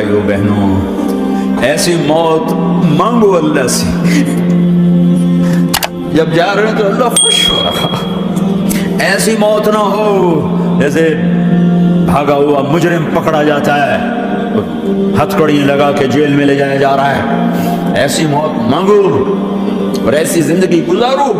بھائیوں بہنوں، ایسی موت مانگو اللہ سے، جب جا رہے ہیں تو اللہ خوش ہو رہا، ایسی موت نہ ہو جیسے بھاگا ہوا مجرم پکڑا جاتا ہے، ہتھکڑیاں لگا کے جیل میں لے جایا جا رہا ہے، ایسی موت مانگو اور ایسی زندگی گزارو۔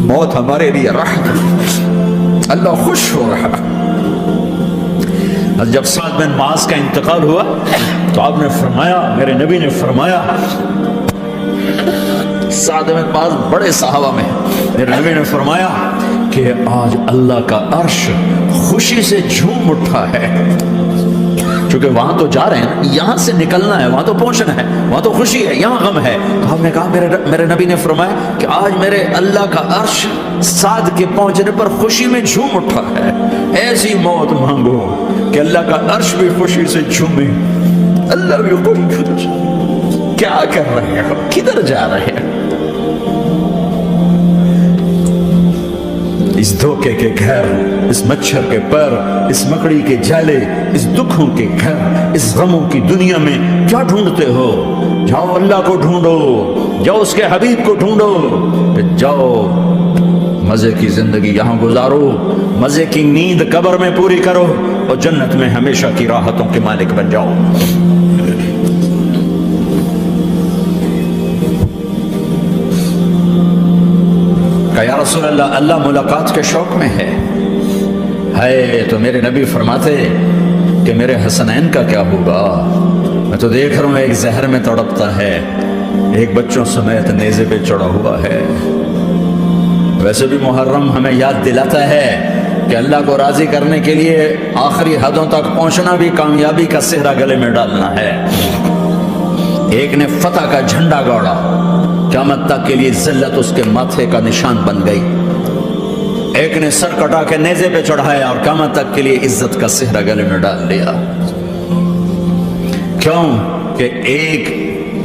موت ہمارے لیے رحمت، اللہ خوش ہو رہا۔ جب سعد بن معاذ کا انتقال ہوا تو آپ نے فرمایا، میرے نبی نے فرمایا، سعد بن معاذ بڑے صحابہ میں، میرے نبی نے فرمایا کہ آج اللہ کا عرش خوشی سے جھوم اٹھا ہے، چونکہ وہاں تو جا رہے ہیں، یہاں سے نکلنا ہے، وہاں تو پہنچنا ہے، وہاں تو خوشی ہے، یہاں غم ہے۔ تو آپ نے کہا، میرے نبی نے فرمایا کہ آج میرے اللہ کا عرش سعد کے پہنچنے پر خوشی میں جھوم اٹھا ہے۔ ایسی موت مانگو کہ اللہ کا عرش بھی خوشی سے جھومے، اللہ بھی خوش ہو جائے۔ کیا کر رہے ہو، کدھر جا رہے ہیں؟ اس دھوکے کے گھر، اس مچھر کے پر، اس مکڑی کے جالے، اس دکھوں کے گھر، اس غموں کی دنیا میں کیا ڈھونڈتے ہو؟ جاؤ اللہ کو ڈھونڈو، جاؤ اس کے حبیب کو ڈھونڈو، پھر جاؤ مزے کی زندگی یہاں گزارو، مزے کی نیند قبر میں پوری کرو اور جنت میں ہمیشہ کی راحتوں کے مالک بن جاؤ۔ کہ یا رسول اللہ، اللہ ملاقات کے شوق میں ہے تو میرے نبی فرماتے کہ میرے حسنین کا کیا ہوگا؟ میں تو دیکھ رہا ہوں ایک زہر میں تڑپتا ہے، ایک بچوں سمیت نیزے پہ چڑھا ہوا ہے۔ ویسے بھی محرم ہمیں یاد دلاتا ہے کہ اللہ کو راضی کرنے کے لیے آخری حدوں تک پہنچنا بھی کامیابی کا صحرا گلے میں ڈالنا ہے۔ ایک نے فتح کا جھنڈا گاڑا، قیامت تک کے لیے ذلت اس کے ماتھے کا نشان بن گئی۔ ایک نے سر کٹا کے نیزے پہ چڑھایا اور قیامت تک کے لیے عزت کا صحرا گلے میں ڈال دیا۔ کیوں کہ ایک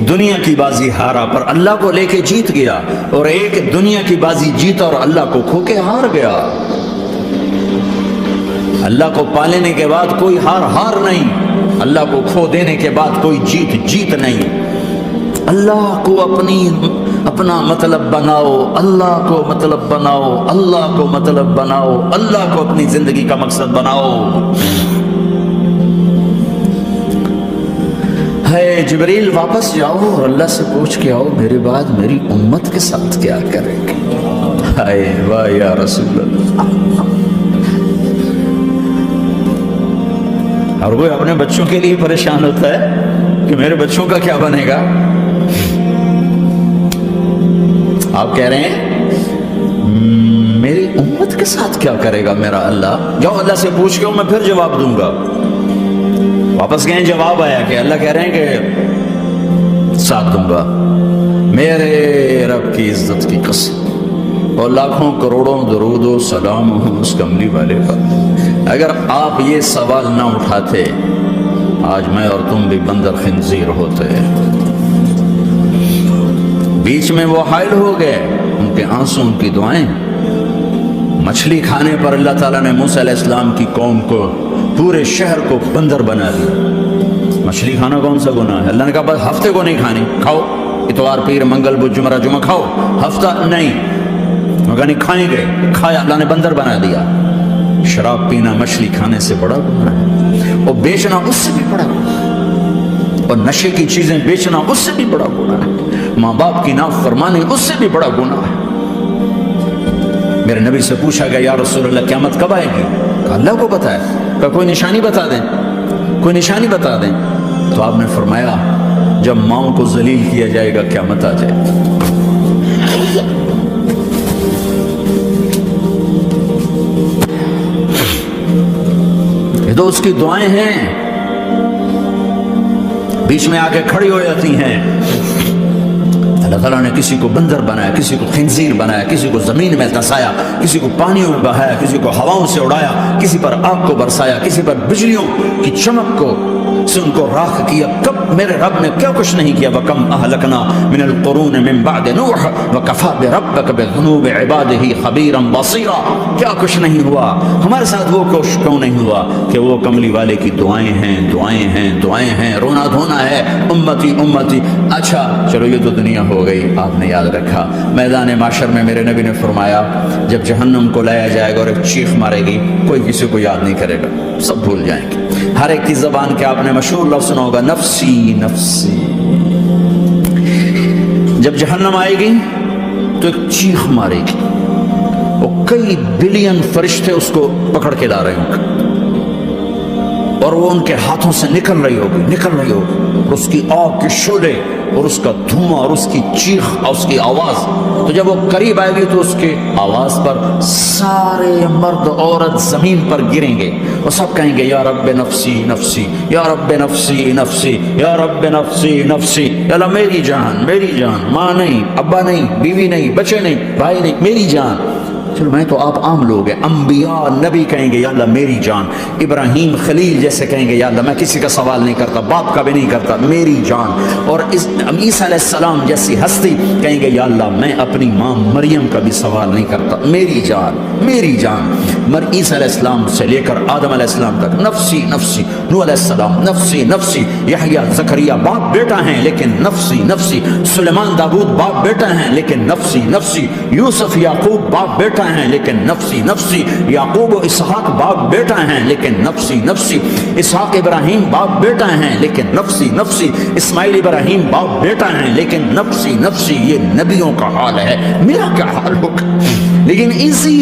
دنیا کی بازی ہارا پر اللہ کو لے کے جیت گیا، اور ایک دنیا کی بازی جیتا اور اللہ کو کھو کے ہار گیا۔ اللہ کو پالینے کے بعد کوئی ہار نہیں، اللہ کو کھو دینے کے بعد کوئی جیت نہیں۔ اللہ کو اپنا مطلب بناؤ، اللہ کو مطلب بناؤ، اللہ کو مطلب بناؤ، اللہ کو اپنی زندگی کا مقصد بناؤ۔ ہے جبریل واپس جاؤ اور اللہ سے پوچھ کے آؤ میرے بعد میری امت کے ساتھ کیا کرے گی؟ ہائے واہ یا رسول اللہ۔ اور کوئی اپنے بچوں کے لیے پریشان ہوتا ہے کہ میرے بچوں کا کیا بنے گا۔ آپ کہہ رہے ہیں میری امت کے ساتھ کیا کرے گا میرا اللہ؟ جاؤ اللہ سے پوچھ کے میں پھر جواب دوں گا۔ واپس گئے، جواب آیا کہ اللہ کہہ رہے ہیں کہ ساتھ دوں گا، میرے رب کی عزت کی قسم، اور لاکھوں کروڑوں درود و سلام ہوں اس کملی والے پر۔ اگر آپ یہ سوال نہ اٹھاتے آج میں اور تم بھی بندر خنزیر ہوتے۔ بیچ میں وہ حائل ہو گئے، ان کے آنسو، ان کی دعائیں۔ مچھلی کھانے پر اللہ تعالیٰ نے موسیٰ علیہ السلام کی قوم کو، پورے شہر کو بندر بنا دیا۔ مچھلی کھانا کون سا گناہ ہے؟ اللہ نے کہا بس ہفتے کو نہیں کھانی، کھاؤ، اتوار پیر منگل بدھ جمعہ جمعہ کھاؤ، ہفتہ نہیں۔ مگر نہیں کھائیں گے، کھایا، اللہ نے بندر بنا دیا۔ شراب پینا مچھلی کھانے سے بڑا گناہ ہے، اور بیچنا اس سے بھی بڑا گناہ ہے، اور نشے کی چیزیں بیچنا اس سے بھی بڑا گناہ ہے، ماں باپ کی نافرمانی اس سے بھی بڑا گناہ ہے۔ میرے نبی سے پوچھا گیا یا رسول اللہ قیامت کب آئے گی؟ کہا اللہ کو پتہ ہے۔ کہا کوئی نشانی بتا دیں، کوئی نشانی بتا دیں۔ تو آپ نے فرمایا جب ماؤں کو ذلیل کیا جائے گا قیامت آ جائے گی۔ یہ تو اس کی دعائیں ہیں، بیچ میں آ کے کھڑی ہو جاتی ہیں۔ اللہ تعالیٰ نے کسی کو بندر بنایا، کسی کو خنزیر بنایا، کسی کو زمین میں دھسایا، کسی کو پانیوں میں بہایا، کسی کو ہواؤں سے اڑایا، کسی پر آگ کو برسایا، کسی پر بجلیوں کی چمک کو سے ان کو راکھ کیا. کب میرے رب نے کیا کچھ نہیں کیا. وَكَمْ أَهْلَكْنَا مِنَ الْقُرُونِ مِنْ بَعْدِ نُوحٍ وَكَفَى بِرَبِّكَ بِذُنُوبِ عِبَادِهِ خَبِيرًا بَصِيرًا. کیا کچھ نہیں ہوا ہمارے ساتھ. وہ کچھ کیوں نہیں ہوا کہ وہ کملی والے کی دعائیں ہیں, دعائیں ہیں, دعائیں ہیں, رونا دھونا ہے, امتی امتی. اچھا چلو یہ تو دنیا ہو گئی, آپ نے یاد رکھا. میدان معاشر میں میرے نبی نے فرمایا جب جہنم کو لایا جائے گا اور ایک چیخ مارے گی, کوئی کسی کو یاد نہیں کرے گا, سب بھول جائیں گے. ہر ایک کی زبان کے آپ نے مشہور لفظ سنا ہوگا, نفسی نفسی. جب جہنم آئے گی تو ایک چیخ مارے گی, اور کئی بلین فرشتے اس کو پکڑ کے لا رہے ہوں گے, اور وہ ان کے ہاتھوں سے نکل رہی ہوگی, اور اس کی آگ کے شعلے اور اس کا دھواں اور اس کی چیخ اور اس کی آواز. تو جب وہ قریب آئے گی تو اس کے آواز پر سارے مرد عورت زمین پر گریں گے, اور سب کہیں گے یا رب نفسی نفسی, یا رب نفسی نفسی, یا رب نفسی نفسی. یا اللہ میری جان, میری جان, ماں نہیں, ابا نہیں, بیوی نہیں, بچے نہیں, بھائی نہیں, میری جان. چلو میں تو آپ عام لوگ ہیں, انبیاء نبی کہیں گے یا اللہ میری جان. ابراہیم خلیل جیسے کہیں گے یا اللہ میں کسی کا سوال نہیں کرتا, باپ کا بھی نہیں کرتا, میری جان. اور عیسیٰ علیہ السلام جیسی ہستی کہیں گے یا اللہ میں اپنی ماں مریم کا بھی سوال نہیں کرتا, میری جان, میری جان. عیسیٰ علیہ السلام سے لے کر آدم علیہ السلام تک نفسی نفسی. نوح علیہ السلام نفسی نفسی. یحییٰ زکریا باپ بیٹا ہیں لیکن نفسی نفسی. سلیمان داؤد باپ بیٹا ہیں لیکن نفسی نفسی. یوسف یعقوب باپ بیٹا ہیں لیکن نفسی نفسی. یعقوب و اسحاق باپ بیٹا ہیں لیکن نفسی نفسی. اسحاق ابراہیم باپ بیٹا ہیں لیکن نفسی نفسی. اسماعیل ابراہیم باپ بیٹا ہیں لیکن نفسی نفسی. یہ نبیوں کا حال ہے, میرا کیا حال ہوگا. لیکن اسی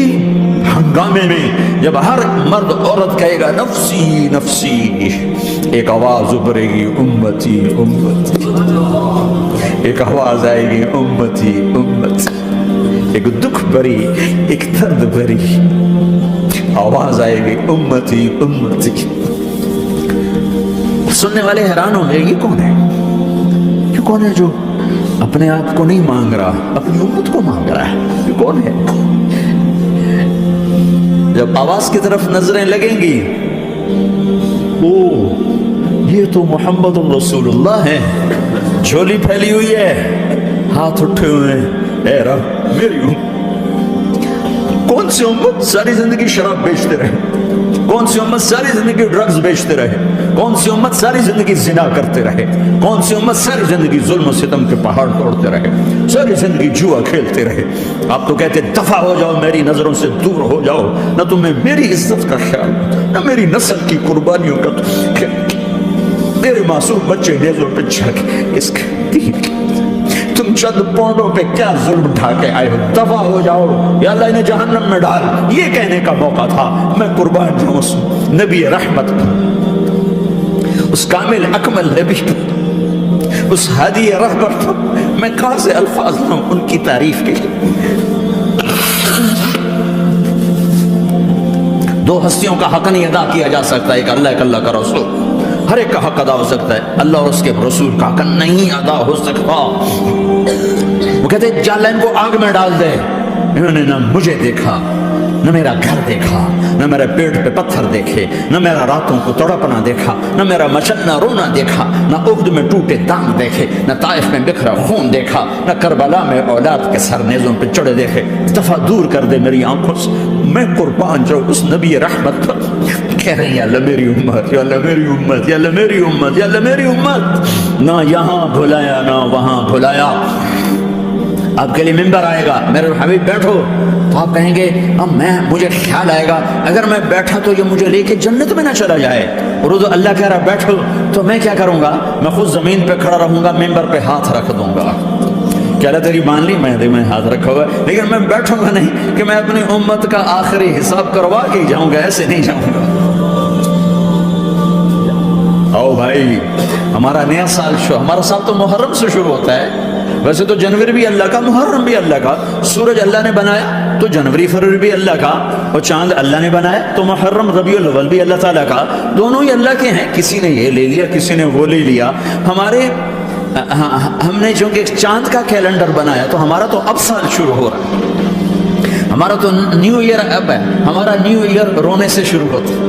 ہنگامے میں جب ہر مرد عورت کہے گا نفسی نفسی, ایک آواز ابھرے گی امتی امتی. ایک آواز آئے گی امتی امتی. ایک دکھ بھری, ایک درد بھری آواز آئے گی امتی امتی. سننے والے حیران ہوں گے یہ کون ہے, یہ کون ہے جو اپنے آپ کو نہیں مانگ رہا, اپنی امت کو مانگ رہا ہے, یہ کون ہے. جب آواز کی طرف نظریں لگیں گی, او یہ تو محمد رسول اللہ ہے, جھولی پھیلی ہوئی ہے, ہاتھ اٹھے ہوئے ہیں, اے رب میری کون سی امت ساری زندگی شراب بیچتے رہے, کون سی امت ساری زندگی ڈرگز بیچتے رہے, کون سی امت ساری زندگی زنا کرتے رہے, کون سی امت ساری زندگی ظلم و ستم کے پہاڑ توڑتے رہے, ساری زندگی جوا کھیلتے رہے. آپ تو کہتے دفع ہو جاؤ, میری نظروں سے دور ہو جاؤ, نہ تمہیں میری عزت کا خیال, نہ میری نسل کی قربانیوں کا خیال. میرے معصوم بچے نیزوں پہ چڑھ کے اس کے دین تم چند پونڈوں پہ کیا ظلم ڈھا کے آئے ہو, دفع ہو جاؤ, یا اللہ انہیں جہنم میں ڈال. یہ کہنے کا موقع تھا. میں قربان جاؤں اس نبی رحمت پر, اس کامل اکمل نبی پر, اس ہادی رہبر پر. میں کہاں سے الفاظ لاؤں ان کی تعریف کے لیے. دو ہستیوں کا حق نہیں ادا کیا جا سکتا, ایک اللہ, ایک اللہ کا رسول. ہر ایک کا حق ادا ہو سکتا ہے, اللہ اور اس کے رسول کا حق نہیں ادا ہو سکتا. وہ کہتے ہیں جا اللہ ان کو آگ میں ڈال دے. انہوں نے نہ مجھے دیکھا, نہ میرا گھر دیکھا, نہ میرے پیٹ پہ پتھر دیکھے, نہ میرا راتوں کو تڑپنا دیکھا, نہ میرا مچلنا رونا دیکھا, نہ احد میں ٹوٹے دانت دیکھے, نہ طائف میں بکھرا خون دیکھا, نہ کربلا میں اولاد کے سر نیزوں پہ چڑھے دیکھے. دفعہ دور کر دے میری آنکھوں سے. میں قربان جاؤں اس نبی رحمت پر. کہہ رہے ہیں یا اللہ میری امت, یا اللہ میری امت, یا اللہ میری امت, یا اللہ میری امت. نہ یہاں بھلایا نہ وہاں بھلایا. آپ کے لیے ممبر آئے گا, میرے حبیب بیٹھو, تو آپ کہیں گے اب مجھے خیال آئے گا اگر میں بیٹھا تو یہ مجھے لے کے جنت میں نہ چلا جائے. اور تو اللہ کہہ رہا بیٹھو, تو میں کیا کروں گا, میں خود زمین پہ کھڑا رہوں گا, ممبر پہ ہاتھ رکھ دوں گا. کہ اللہ تیری مان لی, میں ہاتھ رکھا ہوا ہے, لیکن میں بیٹھوں گا نہیں کہ میں اپنی امت کا آخری حساب کروا کے جاؤں گا, ایسے نہیں جاؤں گا. آؤ بھائی, ہمارا نیا سال ہمارا سال تو محرم سے شروع ہوتا ہے. ویسے تو جنوری بھی اللہ کا, محرم بھی اللہ کا. سورج اللہ نے بنایا تو جنوری فروری بھی اللہ کا, اور چاند اللہ نے بنایا تو محرم ربیع الاول بھی اللہ تعالیٰ کا. دونوں ہی اللہ کے ہیں. کسی نے یہ لے لیا, کسی نے وہ لے لیا. ہم نے چونکہ چاند کا کیلنڈر بنایا تو ہمارا تو اب سال شروع ہو رہا ہے, ہمارا تو نیو ایئر اب ہے. ہمارا نیو ایئر رونے سے شروع ہوتا ہے.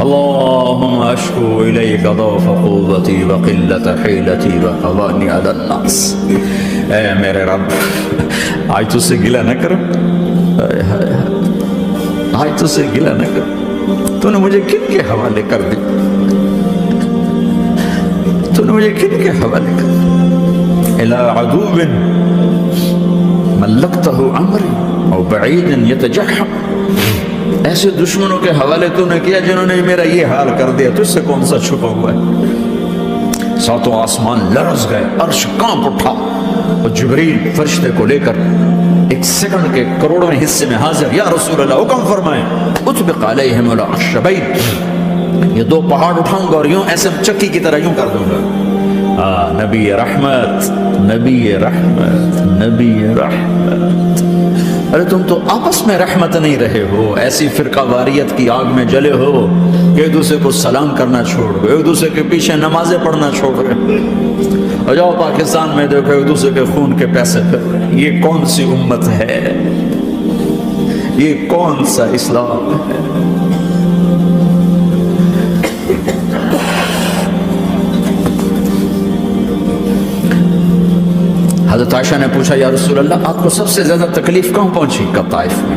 اللهم اشکو الیک ضعف قوتی وقلت حیلتی وهوانی علی الناس. اے میرے رب، آج تجھ سے گلہ نہ کروں، آج تجھ سے گلہ نہ کروں. تو نے مجھے کن کے حوالے کر دی، تو نے مجھے کن کے حوالے کر دی. الی عدو ملکتہ عمری او بعید یتجحم. ایسے دشمنوں کے حوالے تو نے کیا جنہوں نے میرا یہ حال کر دیا. تجھ سے کون سا چھپا ہوا ہے؟ ساتوں آسمان لرز گئے، عرش کانپ اٹھا، اور جبریل فرشتے کو لے کر ایک سیکنڈ کے کروڑویں حصے میں حاضر. یا رسول اللہ حکم فرمائیں. اطبق علیہم العشبین. یہ دو پہاڑ اٹھاؤں گا اور یوں ایسے چکی کی طرح یوں کر دوں گا. نبی رحمت، نبی رحمت، نبی رحمت. ارے تم تو آپس میں رحمت نہیں رہے ہو، ایسی فرقہ واریت کی آگ میں جلے ہو کہ ایک دوسرے کو سلام کرنا چھوڑ گئے، ایک دوسرے کے پیچھے نمازیں پڑھنا چھوڑ گئے. اور جاؤ پاکستان میں دیکھو ایک دوسرے کے خون کے پیسے پھر. یہ کون سی امت ہے؟ یہ کون سا اسلام ہے؟ حضرت عائشہ نے پوچھا یا رسول اللہ آپ کو سب سے زیادہ تکلیف کہاں پہنچی؟ کب؟ طائف میں.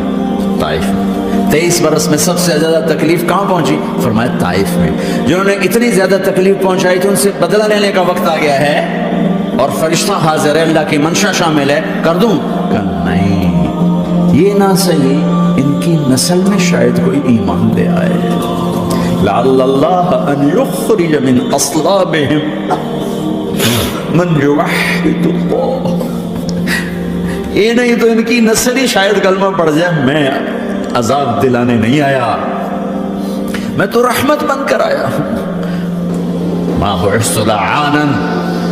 طائف میں 23 برس میں سب سے زیادہ تکلیف کہاں پہنچی؟ فرمایا طائف میں. جنہوں نے اتنی زیادہ تکلیف پہنچائی تھی ان سے بدلہ لینے کا وقت آ گیا ہے، اور فرشتہ حاضر ہے، اللہ کی منشا شامل ہے، کر دوں؟ کہ نہیں، یہ نہ صحیح، ان کی نسل میں شاید کوئی ایمان لے آئے. لعل اللہ ان یخرج من اصلابہم من یوحد اللہ. یہ نہیں تو ان کی نسل ہی شاید کلمہ پڑھ جائے. میں عذاب دلانے نہیں آیا، میں تو رحمت بن کر آیا. ما بعثت لعانا،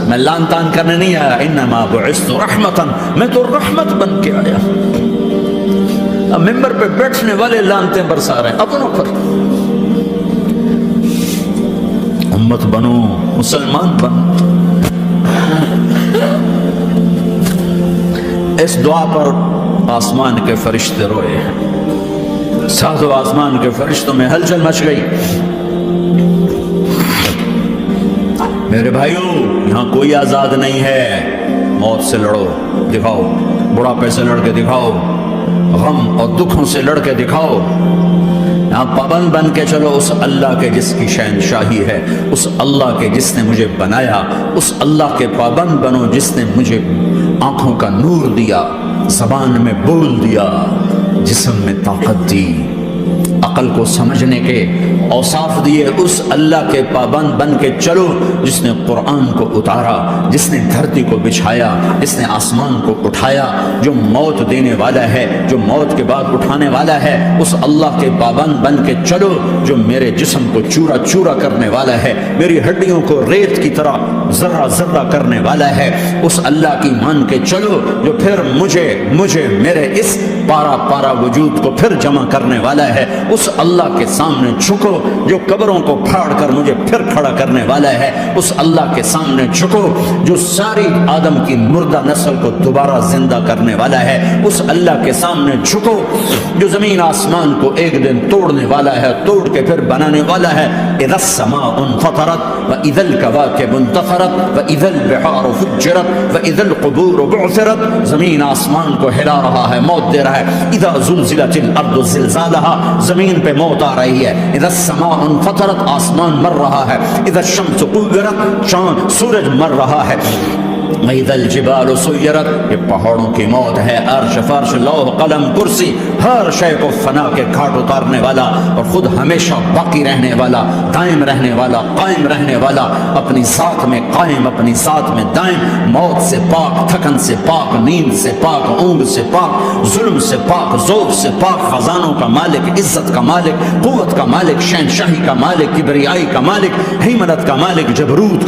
میں لان تان کرنے نہیں آیا. انما بعثت رحمتا، میں تو رحمت بن کے آیا. اب ممبر پہ بیٹھنے والے لانتے برسا رہے ہیں اپنوں پر. امت بنو، مسلمان بنو. اس دعا پر آسمان کے فرشتے روئے ہیں. ساتوں آسمان کے فرشتوں میں ہلچل مچ گئی. میرے بھائیوں، یہاں کوئی آزاد نہیں ہے. موت سے لڑو، دکھاؤ. بڑھاپے سے لڑ کے دکھاؤ. غم اور دکھوں سے لڑ کے دکھاؤ. یہاں پابند بن کے چلو اس اللہ کے جس کی شہنشاہی ہے، اس اللہ کے جس نے مجھے بنایا. اس اللہ کے پابند بنو جس نے مجھے آنکھوں کا نور دیا، زبان میں بول دیا، جسم میں طاقت دی، عقل کو سمجھنے کے اوصاف دیے. اس اللہ کے پابند بن کے چلو جس نے قرآن کو اتارا، جس نے دھرتی کو بچھایا، جس نے آسمان کو اٹھایا، جو موت دینے والا ہے، جو موت کے بعد اٹھانے والا ہے. اس اللہ کے پابند بن کے چلو جو میرے جسم کو چورا چورا کرنے والا ہے، میری ہڈیوں کو ریت کی طرح ذرہ ذرہ کرنے والا ہے. اس اللہ کی مان کے چلو جو پھر مجھے میرے اس پارا پارا وجود کو پھر جمع کرنے والا ہے. اس اللہ کے سامنے جھکو جو قبروں کو پھاڑ کر مجھے پھر کھڑا کرنے والا ہے. اس اللہ کے سامنے جھکو جو ساری آدم کی مردہ نسل کو دوبارہ زندہ کرنے والا ہے. اس اللہ کے سامنے جھکو جو زمین آسمان کو ایک دن توڑنے والا ہے، توڑ کے پھر بنانے والا ہے. اذا السماء انفطرت واذا الكواكب انتثرت واذا البحار فجرت واذا القبور بعثرت. زمین آسمان کو ہلا رہا ہے، موت دے رہا ہے. اذا زلزلت الارض زلزالها، زمین پہ موت آ رہی ہے. اذا السماء انفطرت، آسمان مر رہا ہے. اذا الشمس كورت، چاند سورج مر رہا ہے. وَإِذَا الْجِبَالُ سُيِّرَتْ، یہ پہاڑوں کی موت ہے. عرش فرش لوح قلم کرسی ہر شے کو فنا کے گھاٹ اتارنے والا اور خود ہمیشہ باقی رہنے والا، دائم رہنے والا، قائم رہنے والا، اپنی ذات میں قائم، اپنی ذات میں دائم، موت سے پاک، تھکن سے پاک، نیند سے پاک، اونگ سے پاک، ظلم سے پاک، ذوق سے پاک، خزانوں کا مالک، عزت کا مالک، قوت کا مالک، شہنشاہی کا مالک، کبریائی کا مالک، ہیمنت کا مالک، جبروت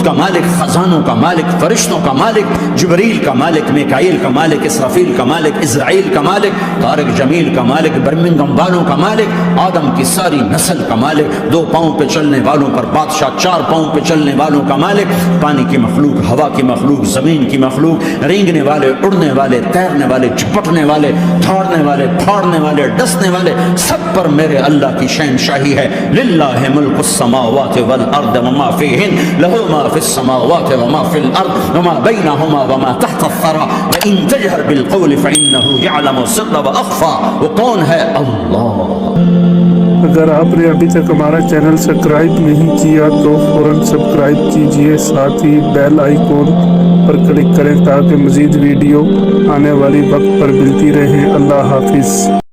کا مالک، خزانوں آسمانوں کا مالک، فرشتوں کا مالک، جبریل کا مالک، میکائیل کا مالک، اسرافیل کا مالک، اسرائیل کا مالک، طارق جمیل کا مالک، برمنگم والوں کا مالک، آدم کی ساری نسل کا مالک، 2 پاؤں پہ چلنے والوں پر بادشاہ، 4 پاؤں پہ چلنے والوں کا مالک، پانی کی مخلوق، ہوا کی مخلوق، زمین کی مخلوق، رینگنے والے، اڑنے والے، تیرنے والے، جھپٹنے والے، دھاڑنے والے، پھاڑنے والے، ڈسنے والے، سب پر میرے اللہ کی شہنشاہی ہے۔ للہ ملک السماوات والارض وما فیہن، لہ ما فی السماوات وما فی الارض وما بینہما وما تحت الثری وان تجہر بالقول فانہ یعلم السر واخفی۔ وہ کون ہے؟ اللہ۔ اگر آپ نے ابھی تک ہمارا چینل سبسکرائب نہیں کیا تو فوراً سبسکرائب کیجئے، ساتھ ہی بیل آئیکن پر کلک کریں تاکہ مزید ویڈیو آنے والی وقت پر ملتی رہیں۔ اللہ حافظ۔